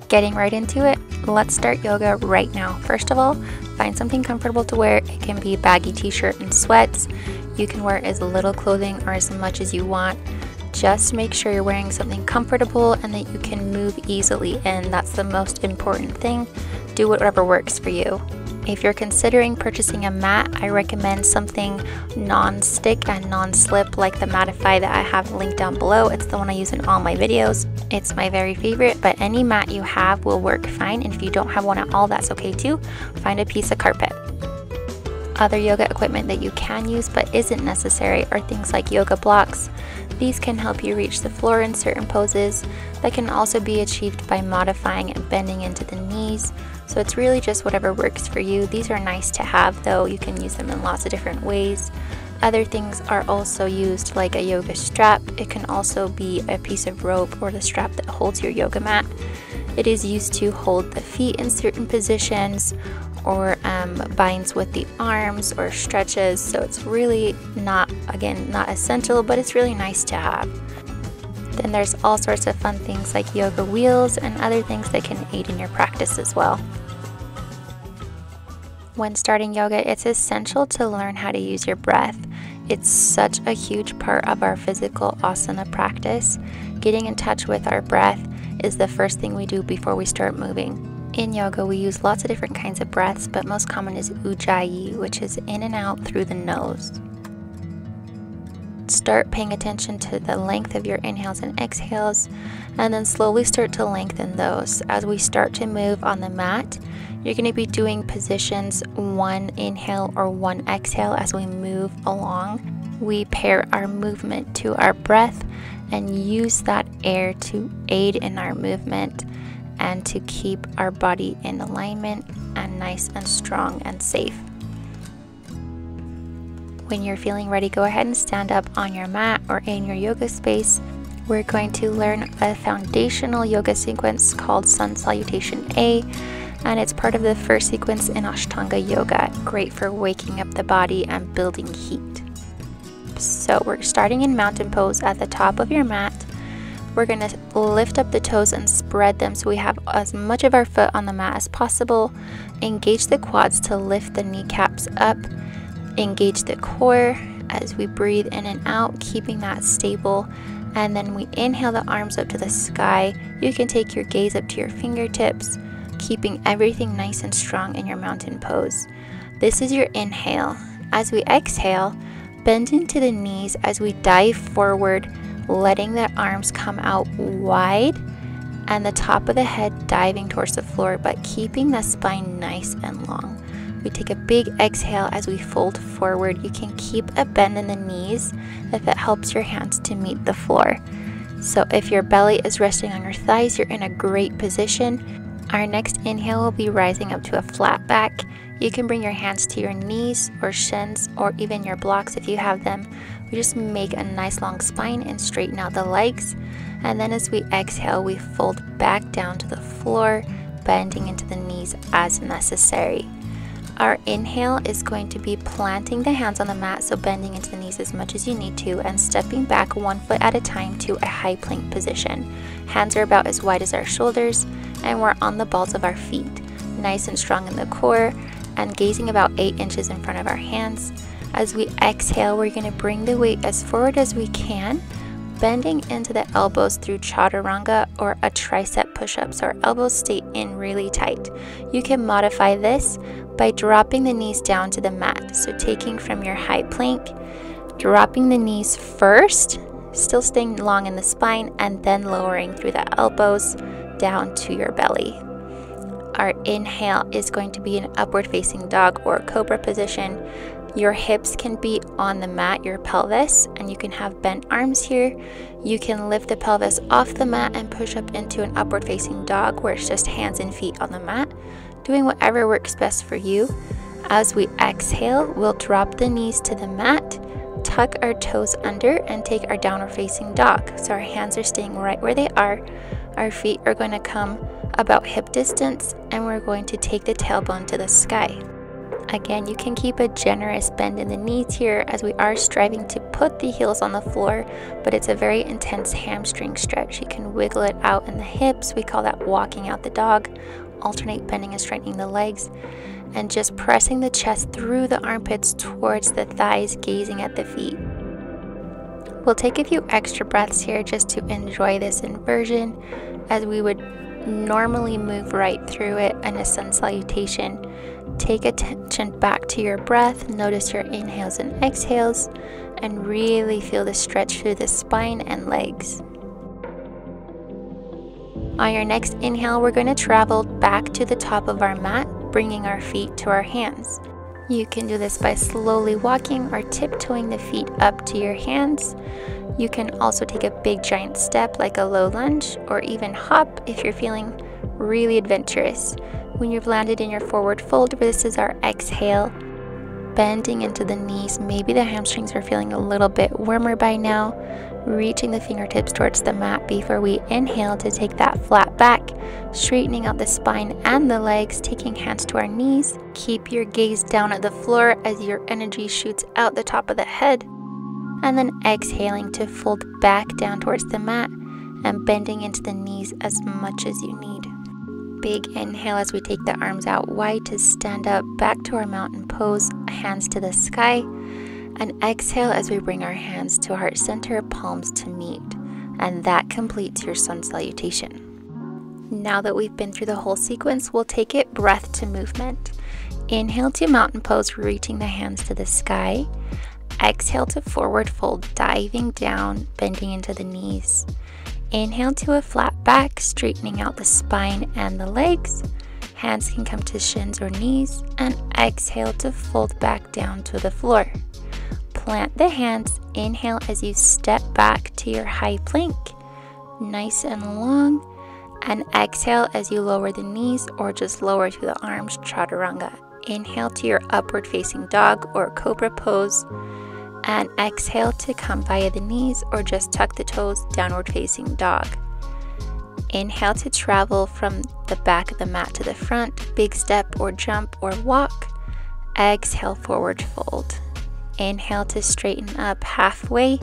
Getting right into it, let's start yoga right now. First of all, find something comfortable to wear. It can be a baggy t-shirt and sweats. You can wear as little clothing or as much as you want. Just make sure you're wearing something comfortable and that you can move easily, and that's the most important thing. Do whatever works for you. If you're considering purchasing a mat, I recommend something non-stick and non-slip like the Matify that I have linked down below. It's the one I use in all my videos. It's my very favorite, but any mat you have will work fine, and if you don't have one at all, that's okay too. Find a piece of carpet. Other yoga equipment that you can use but isn't necessary are things like yoga blocks. These can help you reach the floor in certain poses. That can also be achieved by modifying and bending into the knees. So it's really just whatever works for you. These are nice to have though. You can use them in lots of different ways. Other things are also used like a yoga strap. It can also be a piece of rope or the strap that holds your yoga mat. It is used to hold the feet in certain positions, or binds with the arms or stretches. So it's really not essential, but it's really nice to have. Then there's all sorts of fun things like yoga wheels and other things that can aid in your practice as well. When starting yoga, it's essential to learn how to use your breath. It's such a huge part of our physical asana practice. Getting in touch with our breath is the first thing we do before we start moving. In yoga, we use lots of different kinds of breaths, but most common is ujjayi, which is in and out through the nose. Start paying attention to the length of your inhales and exhales, and then slowly start to lengthen those. As we start to move on the mat, you're going to be doing positions 1 inhale or 1 exhale as we move along. We pair our movement to our breath and use that air to aid in our movement and to keep our body in alignment and nice and strong and safe. When you're feeling ready, go ahead and stand up on your mat or in your yoga space. We're going to learn a foundational yoga sequence called Sun Salutation A, and it's part of the first sequence in Ashtanga yoga. Great for waking up the body and building heat. So we're starting in mountain pose at the top of your mat. We're going to lift up the toes and spread them so we have as much of our foot on the mat as possible. Engage the quads to lift the kneecaps up. Engage the core as we breathe in and out, keeping that stable. And then we inhale the arms up to the sky. You can take your gaze up to your fingertips, keeping everything nice and strong in your mountain pose. This is your inhale. As we exhale, bend into the knees as we dive forward, letting the arms come out wide and the top of the head diving towards the floor, but keeping the spine nice and long. We take a big exhale as we fold forward. You can keep a bend in the knees if it helps your hands to meet the floor. So if your belly is resting on your thighs, you're in a great position. Our next inhale will be rising up to a flat back. You can bring your hands to your knees or shins or even your blocks if you have them. We just make a nice long spine and straighten out the legs. And then as we exhale, we fold back down to the floor, bending into the knees as necessary. Our inhale is going to be planting the hands on the mat, so bending into the knees as much as you need to and stepping back 1 foot at a time to a high plank position. Hands are about as wide as our shoulders and we're on the balls of our feet, nice and strong in the core and gazing about 8 inches in front of our hands. As we exhale, we're going to bring the weight as forward as we can, bending into the elbows through chaturanga or a tricep push-up, so our elbows stay in really tight. You can modify this by dropping the knees down to the mat, so taking from your high plank, dropping the knees first, still staying long in the spine, and then lowering through the elbows down to your belly. Our inhale is going to be an upward facing dog or cobra position. Your hips can be on the mat, your pelvis, and you can have bent arms here. You can lift the pelvis off the mat and push up into an upward facing dog where it's just hands and feet on the mat, doing whatever works best for you. As we exhale, we'll drop the knees to the mat, tuck our toes under, and take our downward facing dog. So our hands are staying right where they are. Our feet are going to come about hip distance, and we're going to take the tailbone to the sky. Again, you can keep a generous bend in the knees here as we are striving to put the heels on the floor, but it's a very intense hamstring stretch. You can wiggle it out in the hips. We call that walking out the dog. Alternate bending and straightening the legs, and just pressing the chest through the armpits towards the thighs, gazing at the feet. We'll take a few extra breaths here just to enjoy this inversion as we would normally move right through it in a sun salutation. Take attention back to your breath, notice your inhales and exhales, and really feel the stretch through the spine and legs. On your next inhale, we're going to travel back to the top of our mat, bringing our feet to our hands. You can do this by slowly walking or tiptoeing the feet up to your hands. You can also take a big giant step like a low lunge, or even hop if you're feeling really adventurous. When you've landed in your forward fold, this is our exhale, bending into the knees. Maybe the hamstrings are feeling a little bit warmer by now. Reaching the fingertips towards the mat before we inhale to take that flat back, straightening out the spine and the legs, taking hands to our knees. Keep your gaze down at the floor as your energy shoots out the top of the head, and then exhaling to fold back down towards the mat and bending into the knees as much as you need. Big inhale as we take the arms out wide to stand up back to our mountain pose, hands to the sky. And exhale as we bring our hands to heart center, palms to meet. And that completes your sun salutation. Now that we've been through the whole sequence, we'll take it breath to movement. Inhale to mountain pose, reaching the hands to the sky. Exhale to forward fold, diving down, bending into the knees. Inhale to a flat back, straightening out the spine and the legs. Hands can come to shins or knees. And exhale to fold back down to the floor. Plant the hands, inhale as you step back to your high plank, nice and long, and exhale as you lower the knees or just lower to the arms, chaturanga. Inhale to your upward facing dog or cobra pose, and exhale to come via the knees or just tuck the toes, downward facing dog. Inhale to travel from the back of the mat to the front, big step or jump or walk. Exhale, forward fold. Inhale to straighten up halfway,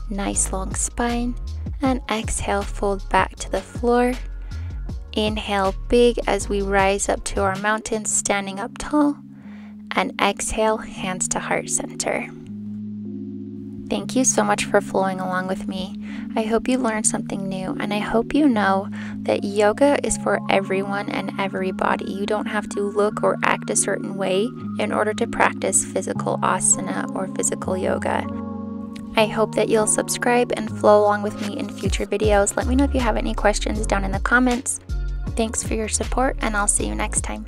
nice long spine, and exhale, fold back to the floor. Inhale big as we rise up to our mountain, standing up tall, and exhale, hands to heart center. Thank you so much for flowing along with me. I hope you learned something new, and I hope you know that yoga is for everyone and everybody. You don't have to look or act a certain way in order to practice physical asana or physical yoga. I hope that you'll subscribe and flow along with me in future videos. Let me know if you have any questions down in the comments. Thanks for your support, and I'll see you next time.